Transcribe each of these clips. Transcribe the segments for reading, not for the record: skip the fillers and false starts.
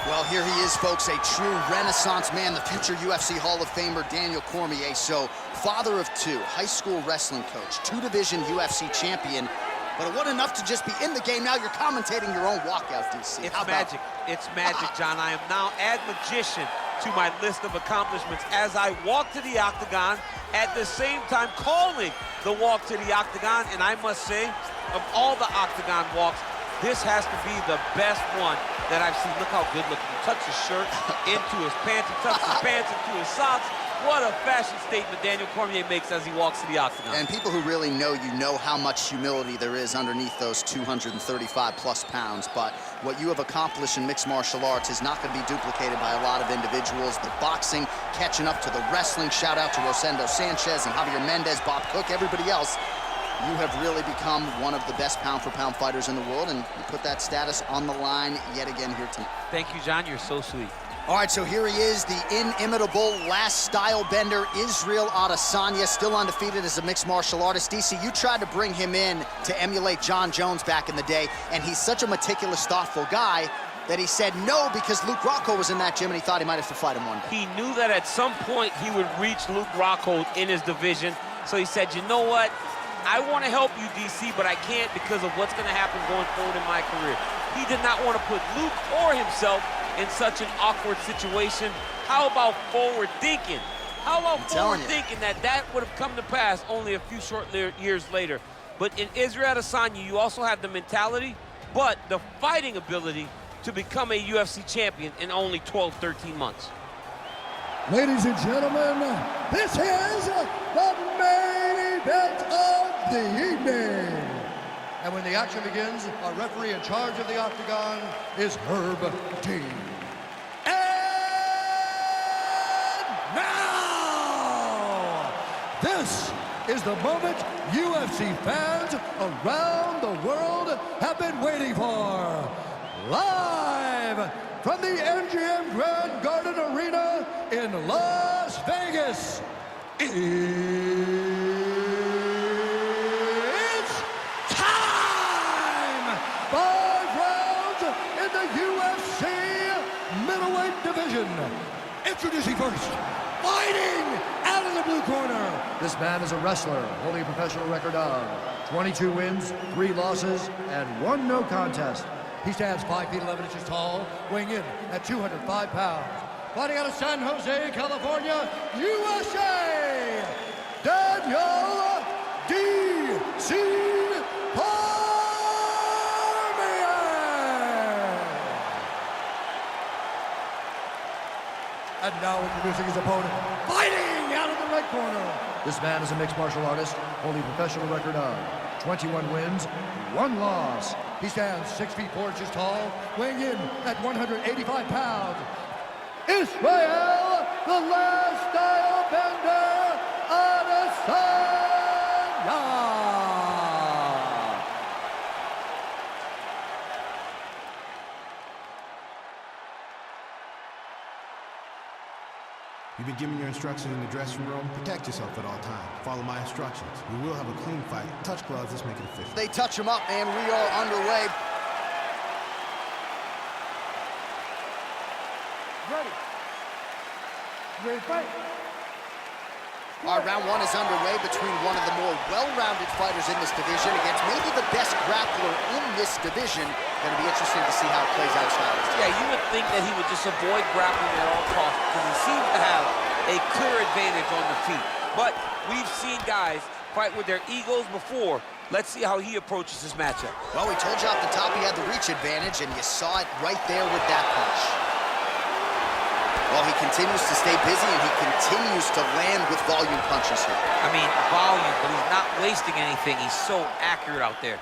Well, here he is, folks, a true renaissance man, the future UFC Hall of Famer, Daniel Cormier. So, father of two, high school wrestling coach, two-division UFC champion. But it wasn't enough to just be in the game. Now you're commentating your own walkout, DC. It's magic. It's magic, John. I am now add magician to my list of accomplishments as I walk to the octagon, at the same time calling the walk to the octagon. And I must say, of all the octagon walks, this has to be the best one that I've seen. Look how good looking. He tucks his shirt into his pants. He tucks his pants into his socks. What a fashion statement Daniel Cormier makes as he walks to the octagon. And people who really know you know how much humility there is underneath those 235-plus pounds. But what you have accomplished in mixed martial arts is not going to be duplicated by a lot of individuals. The boxing catching up to the wrestling. Shout out to Rosendo Sanchez and Javier Mendez, Bob Cook, everybody else. You have really become one of the best pound-for-pound fighters in the world, and you put that status on the line yet again here tonight. Thank you, John. You're so sweet. All right, so here he is, the inimitable last style bender, Israel Adesanya, still undefeated as a mixed martial artist. DC, you tried to bring him in to emulate John Jones back in the day, and he's such a meticulous, thoughtful guy that he said no because Luke Rockhold was in that gym and he thought he might have to fight him one day. He knew that at some point he would reach Luke Rockhold in his division, so he said, you know what? I want to help you, DC, but I can't because of what's going to happen going forward in my career. He did not want to put Luke or himself in such an awkward situation. How about forward thinking? How about forward thinking that would have come to pass only a few short years later? But in Israel Adesanya, you also have the mentality, but the fighting ability to become a UFC champion in only 12, 13 months. Ladies and gentlemen, this is the main event of the evening. And when the action begins, our referee in charge of the octagon is Herb Dean. And now, this is the moment UFC fans around the world have been waiting for. Live from the MGM Grand Garden Arena in Las Vegas, it's time! 5 rounds in the UFC middleweight division. Introducing first, fighting out of the blue corner. This man is a wrestler, holding a professional record of 22 wins, 3 losses, and 1 no contest. He stands 5 feet 11 inches tall, weighing in at 205 pounds. Fighting out of San Jose, California, USA, Daniel D.C. Cormier. And now introducing his opponent, fighting out of the right corner. This man is a mixed martial artist, holding a professional record of 21 wins, 1 loss. He stands 6 feet 4 inches tall, weighing in at 185 pounds. Israel, the last style bender, Adesanya. You've been given your instructions in the dressing room. Protect yourself at all times. Follow my instructions. We will have a clean fight. Touch gloves, let's make it official. They touch him up, and we are underway. Ready. Ready to fight. All right, round 1 is underway between one of the more well-rounded fighters in this division against maybe the best grappler in this division. Going to be interesting to see how it plays out styles. Yeah, you would think that he would just avoid grappling at all costs because he seems to have a clear advantage on the feet. But we've seen guys fight with their egos before. Let's see how he approaches this matchup. Well, we told you off the top he had the reach advantage, and you saw it right there with that punch. Well, he continues to stay busy, and he continues to land with volume punches here. I mean, volume, but he's not wasting anything. He's so accurate out there.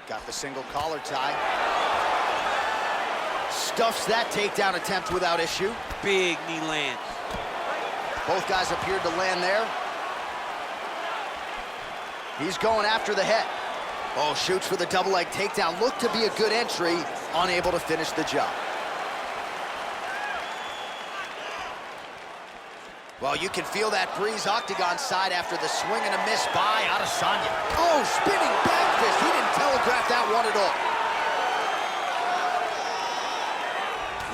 Got the single collar tie. Stuffs that takedown attempt without issue. Big knee lands. Both guys appeared to land there. He's going after the head. Oh, shoots for the double leg takedown. Looked to be a good entry, unable to finish the job. Well, you can feel that breeze octagon side after the swing and a miss by Adesanya. Oh, spinning back fist. He didn't telegraph that one at all.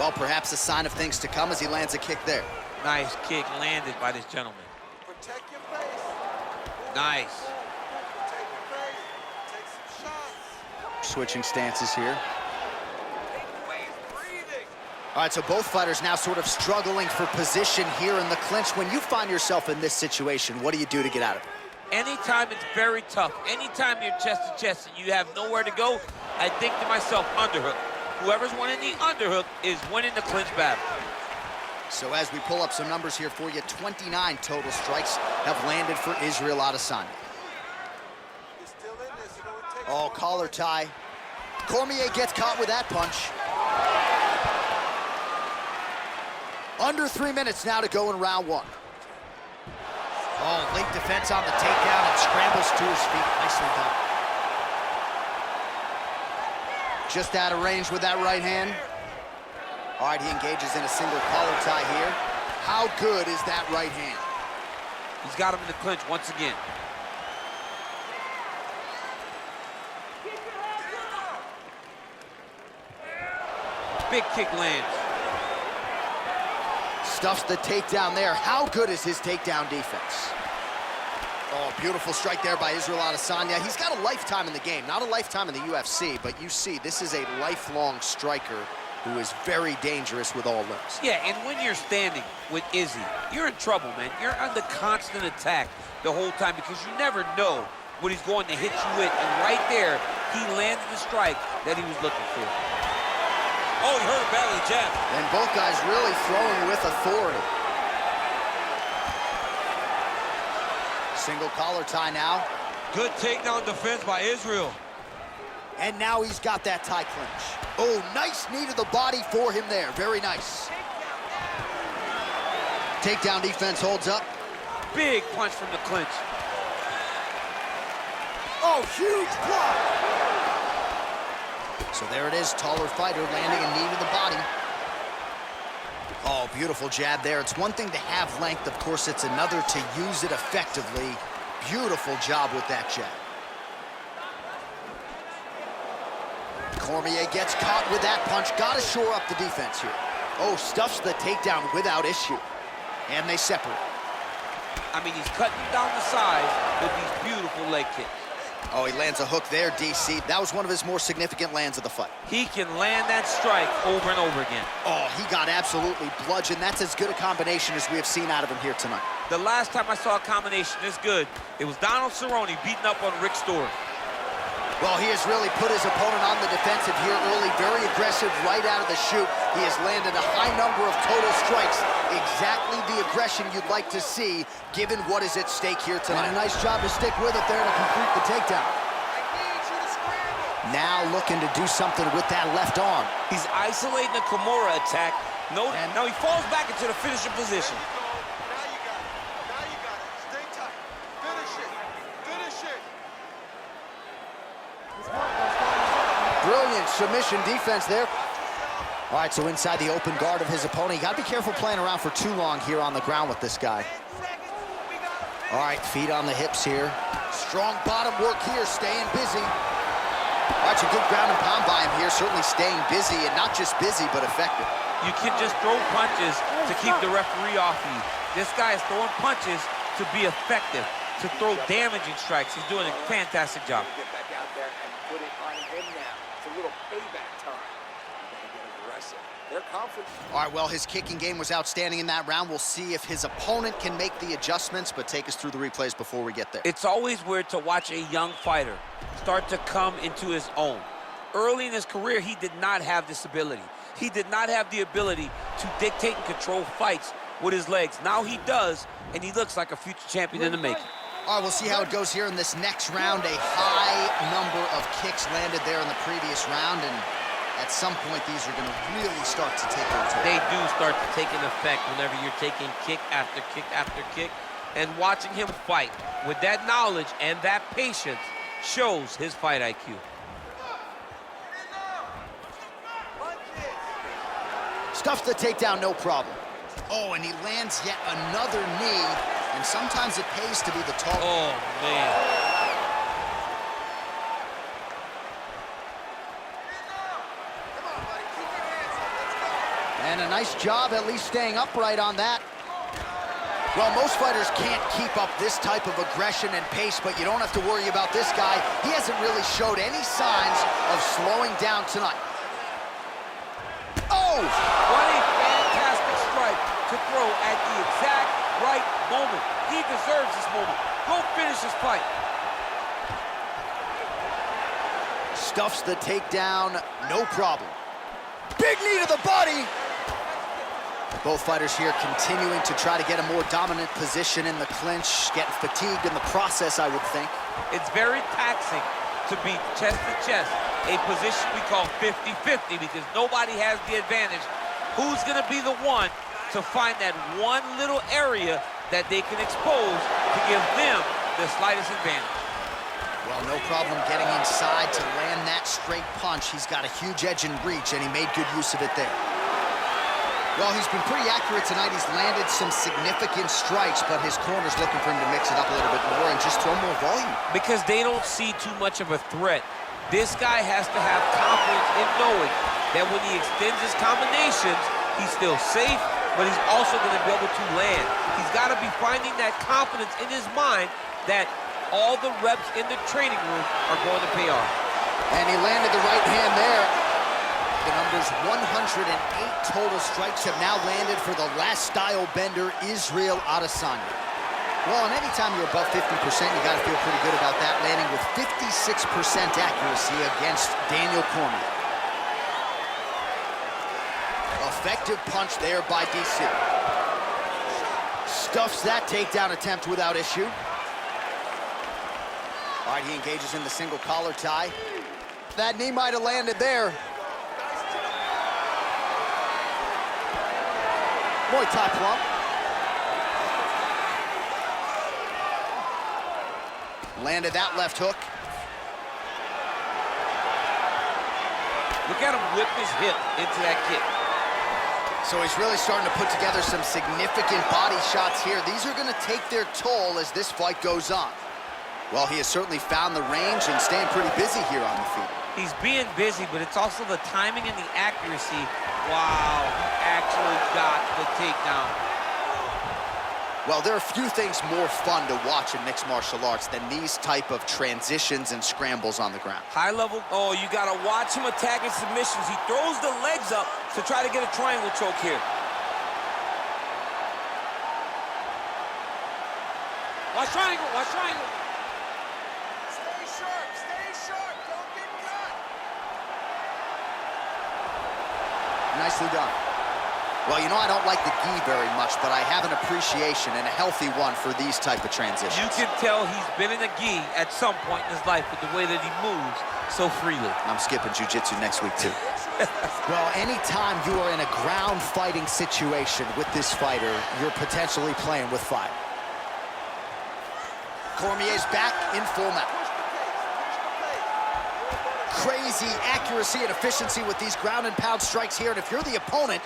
Well, perhaps a sign of things to come as he lands a kick there. Nice kick landed by this gentleman. Protect your face. Nice. Protect your face. Take some shots. Switching stances here. Breathing. All right, so both fighters now sort of struggling for position here in the clinch. When you find yourself in this situation, what do you do to get out of it? Anytime it's very tough, anytime you're chest to chest and you have nowhere to go, I think to myself, underhook. Whoever's winning the underhook is winning the clinch battle. So as we pull up some numbers here for you, 29 total strikes have landed for Israel Adesanya. You're still in this. You know it takes. Oh, collar tie. Cormier gets caught with that punch. Under 3 minutes now to go in round one. Oh, late defense on the takedown and scrambles to his feet. Nicely done. Just out of range with that right hand. All right, he engages in a single collar tie here. How good is that right hand? He's got him in the clinch once again. Big kick lands. Stuffs the takedown there. How good is his takedown defense? Oh, beautiful strike there by Israel Adesanya. He's got a lifetime in the game, not a lifetime in the UFC, but you see, this is a lifelong striker who is very dangerous with all limbs. Yeah, and when you're standing with Izzy, you're in trouble, man. You're under constant attack the whole time because you never know what he's going to hit you with. And right there, he landed the strike that he was looking for. Oh, he hurt a belly jab. And both guys really throwing with authority. Single collar tie now. Good takedown defense by Israel. And now he's got that tie clinch. Oh, nice knee to the body for him there. Very nice. Takedown defense holds up. Big punch from the clinch. Oh, huge block. So there it is, taller fighter landing a knee to the body. Oh, beautiful jab there. It's one thing to have length, of course, it's another to use it effectively. Beautiful job with that jab. Cormier gets caught with that punch. Got to shore up the defense here. Oh, stuffs the takedown without issue. And they separate. I mean, he's cutting down the sides with these beautiful leg kicks. Oh, he lands a hook there, DC. That was one of his more significant lands of the fight. He can land that strike over and over again. Oh, he got absolutely bludgeoned. That's as good a combination as we have seen out of him here tonight. The last time I saw a combination this good, it was Donald Cerrone beating up on Rick Story. Well, he has really put his opponent on the defensive here early. Very aggressive right out of the chute. He has landed a high number of total strikes. Exactly the aggression you'd like to see, given what is at stake here tonight. And a nice job to stick with it there to complete the takedown. Now looking to do something with that left arm. He's isolating the Kimura attack. Now he falls back into the finishing position. Now you got it. Now you got it. Stay tight. Finish it. Finish it. Brilliant submission defense there. All right, so inside the open guard of his opponent. You got to be careful playing around for too long here on the ground with this guy. All right, feet on the hips here. Strong bottom work here, staying busy. All right, some good ground and pound by him here. Certainly staying busy, and not just busy, but effective. You can just throw punches to keep the referee off you. This guy is throwing punches to be effective, to throw damaging strikes. He's doing a fantastic job. Get back out there and put it on him now. It's a little payback time. They're confident. All right, well, his kicking game was outstanding in that round. We'll see if his opponent can make the adjustments, but take us through the replays before we get there. It's always weird to watch a young fighter start to come into his own. Early in his career, he did not have this ability. He did not have the ability to dictate and control fights with his legs. Now he does, and he looks like a future champion in the making. All right, we'll see how it goes here in this next round. A high number of kicks landed there in the previous round, and at some point, these are going to really start to take their toll. They do start to take an effect whenever you're taking kick after kick after kick. And watching him fight with that knowledge and that patience shows his fight IQ. Stuffs the takedown, no problem. Oh, and he lands yet another knee, and sometimes it pays to be the tall. Oh, man. And a nice job at least staying upright on that. Well, most fighters can't keep up this type of aggression and pace, but you don't have to worry about this guy. He hasn't really showed any signs of slowing down tonight. Oh! What a fantastic strike to throw at the exact right moment. He deserves this moment. Go finish this fight. Stuffs the takedown, no problem. Big knee to the body! Both fighters here continuing to try to get a more dominant position in the clinch, getting fatigued in the process, I would think. It's very taxing to be chest to chest, a position we call 50-50 because nobody has the advantage. Who's gonna be the one to find that one little area that they can expose to give them the slightest advantage? Well, no problem getting inside to land that straight punch. He's got a huge edge and reach, and he made good use of it there. Well, he's been pretty accurate tonight. He's landed some significant strikes, but his corner's looking for him to mix it up a little bit more and just throw more volume. Because they don't see too much of a threat. This guy has to have confidence in knowing that when he extends his combinations, he's still safe, but he's also going to be able to land. He's got to be finding that confidence in his mind that all the reps in the training room are going to pay off. And he landed the right hand there. The numbers 108 total strikes have now landed for the last style bender, Israel Adesanya. Well, and anytime you're above 50%, you got to feel pretty good about that, landing with 56% accuracy against Daniel Cormier. Effective punch there by DC. Stuffs that takedown attempt without issue. All right, he engages in the single collar tie. That knee might have landed there. Muay Thai plump. Landed that left hook. Look at him whip his hip into that kick. So he's really starting to put together some significant body shots here. These are going to take their toll as this fight goes on. Well, he has certainly found the range and staying pretty busy here on the feet. He's being busy, but it's also the timing and the accuracy. Wow, he actually got the takedown. Well, there are few things more fun to watch in mixed martial arts than these type of transitions and scrambles on the ground. High level, oh, you gotta watch him attacking submissions. He throws the legs up to try to get a triangle choke here. Watch triangle, watch triangle. Stay sharp, don't get cut. Nicely done. Well, you know, I don't like the gi very much, but I have an appreciation and a healthy one for these type of transitions. You can tell he's been in a gi at some point in his life with the way that he moves so freely. I'm skipping jiu-jitsu next week, too. Well, anytime you are in a ground fighting situation with this fighter, you're potentially playing with fire. Cormier's back in full mount. Crazy accuracy and efficiency with these ground and pound strikes here, and if you're the opponent,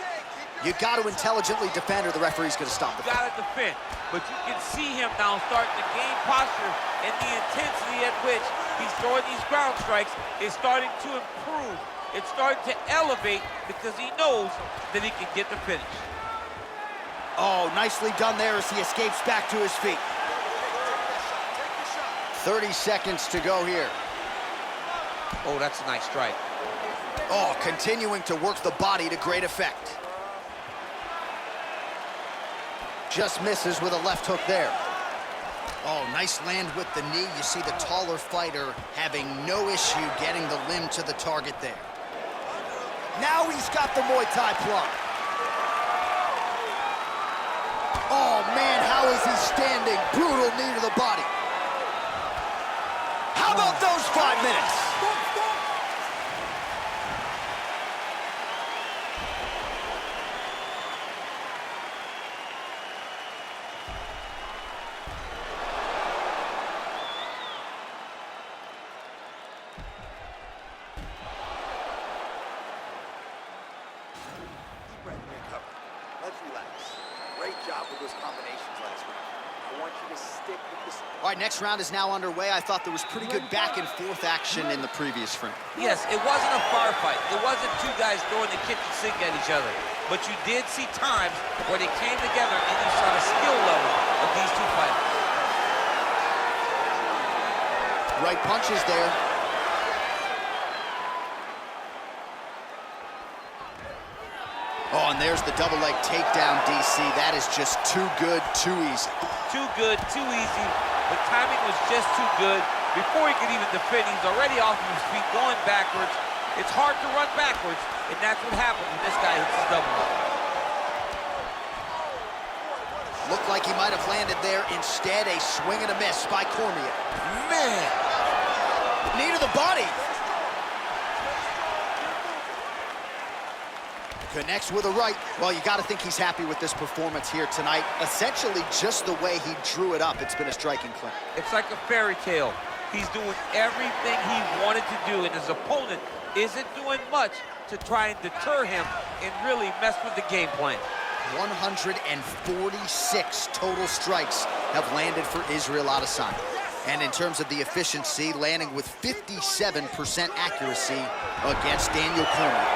you got to intelligently defend or the referee's going to stop the fight. Got to defend, but you can see him now starting to gain posture, and the intensity at which he's throwing these ground strikes is starting to improve. It's starting to elevate because he knows that he can get the finish. Oh, nicely done there as he escapes back to his feet. 30 seconds to go here. Oh, that's a nice strike. Oh, continuing to work the body to great effect. Just misses with a left hook there. Oh, nice land with the knee. You see the taller fighter having no issue getting the limb to the target there. Now he's got the Muay Thai plum. Oh, man, how is he standing? Brutal knee to the body. How about those 5 minutes? Let's relax. combinations last round. I want you to stick with this. All right, next round is now underway. I thought there was pretty good back and forth action in the previous frame. Yes, it wasn't a firefight. It wasn't two guys throwing the kitchen sink at each other. But you did see times where they came together and you saw the skill level of these two fighters. Right punches there. Oh, and there's the double leg takedown, DC. That is just too good, too easy. Too good, too easy. The timing was just too good. Before he could even defend, he's already off of his feet, going backwards. It's hard to run backwards, and that's what happens when this guy hits his double leg. Looked like he might have landed there. Instead, a swing and a miss by Cormier. Man! Knee to the body. Connects with a right. Well, you got to think he's happy with this performance here tonight. Essentially, just the way he drew it up, it's been a striking clip. It's like a fairy tale. He's doing everything he wanted to do, and his opponent isn't doing much to try and deter him and really mess with the game plan. 146 total strikes have landed for Israel Adesanya. And in terms of the efficiency, landing with 57% accuracy against Daniel Cormier.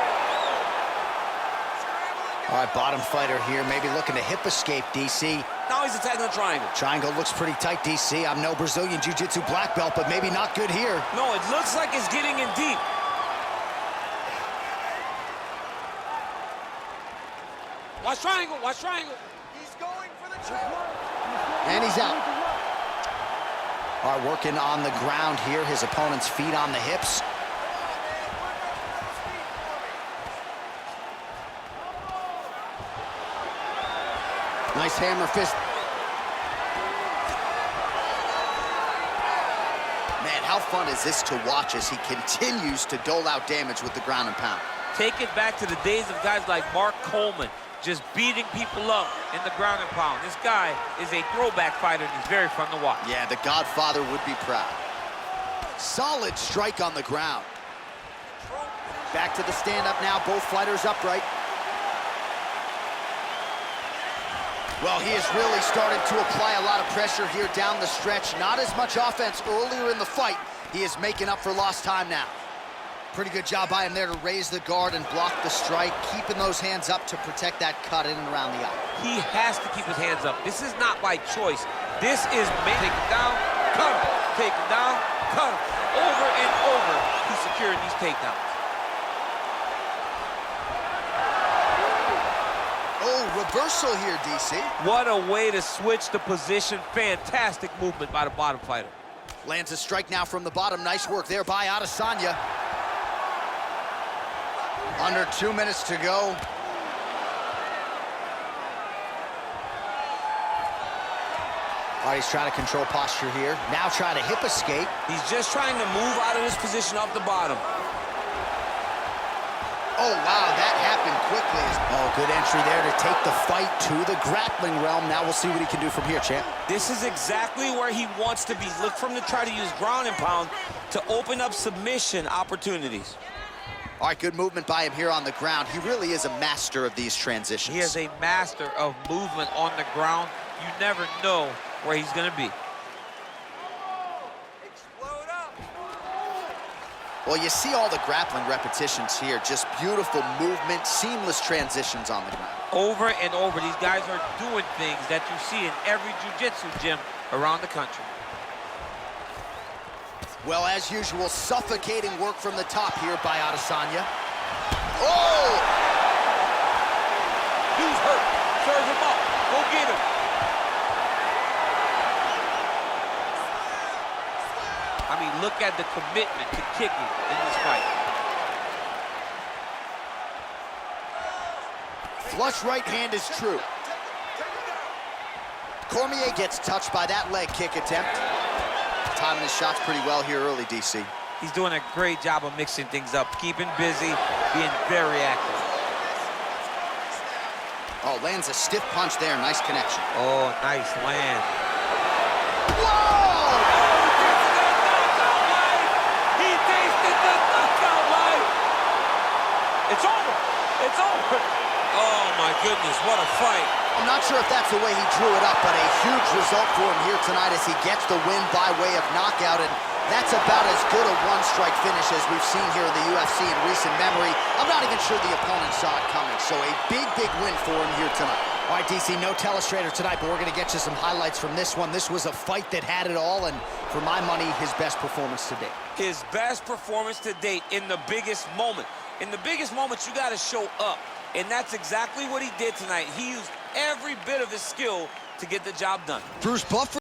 All right, bottom fighter here, maybe looking to hip escape, DC. Now he's attacking the triangle. Triangle looks pretty tight, DC. I'm no Brazilian Jiu-Jitsu black belt, but maybe not good here. No, it looks like it's getting in deep. Watch triangle, watch triangle. He's going for the triangle. And he's out. All right, working on the ground here. His opponent's feet on the hips. Nice hammer fist. Man, how fun is this to watch as he continues to dole out damage with the ground and pound? Take it back to the days of guys like Mark Coleman, just beating people up in the ground and pound. This guy is a throwback fighter, and he's very fun to watch. Yeah, the Godfather would be proud. Solid strike on the ground. Back to the stand-up now, both fighters upright. Well, he has really started to apply a lot of pressure here down the stretch. Not as much offense earlier in the fight. He is making up for lost time now. Pretty good job by him there to raise the guard and block the strike, keeping those hands up to protect that cut in and around the eye. He has to keep his hands up. This is not by choice. This is take him down, cut him, take him down, cut him. Over and over, he's securing these takedowns. Oh, reversal here, DC. What a way to switch the position. Fantastic movement by the bottom fighter. Lands a strike now from the bottom. Nice work there by Adesanya. Under 2 minutes to go. All right, he's trying to control posture here. Now trying to hip escape. He's just trying to move out of this position off the bottom. Oh, wow, that happened quickly. Oh, good entry there to take the fight to the grappling realm. Now we'll see what he can do from here, champ. This is exactly where he wants to be. Look for him to try to use ground and pound to open up submission opportunities. All right, good movement by him here on the ground. He really is a master of these transitions. He is a master of movement on the ground. You never know where he's going to be. Explode up. Well, you see all the grappling repetitions here. Just beautiful movement, seamless transitions on the ground. Over and over, these guys are doing things that you see in every jiu-jitsu gym around the country. Well, as usual, suffocating work from the top here by Adesanya. Oh! He's hurt. Serve him up. Go get him. I mean, look at the commitment to kicking in this fight. Flush right hand is true. Cormier gets touched by that leg kick attempt. Timing his shots pretty well here early, DC. He's doing a great job of mixing things up, keeping busy, being very active. Oh, lands a stiff punch there. Nice connection. Oh, nice land. Whoa! He tasted the knockout line. It's over. It's over. Oh, my goodness, what a fight. I'm not sure if that's the way he drew it up, but a huge result for him here tonight as he gets the win by way of knockout, and that's about as good a one-strike finish as we've seen here in the UFC in recent memory. I'm not even sure the opponent saw it coming, so a big, big win for him here tonight. All right, DC, no telestrator tonight, but we're going to get you some highlights from this one. This was a fight that had it all, and for my money, his best performance to date. His best performance to date in the biggest moment. In the biggest moments, you got to show up, and that's exactly what he did tonight. He used every bit of his skill to get the job done. Bruce Buffer.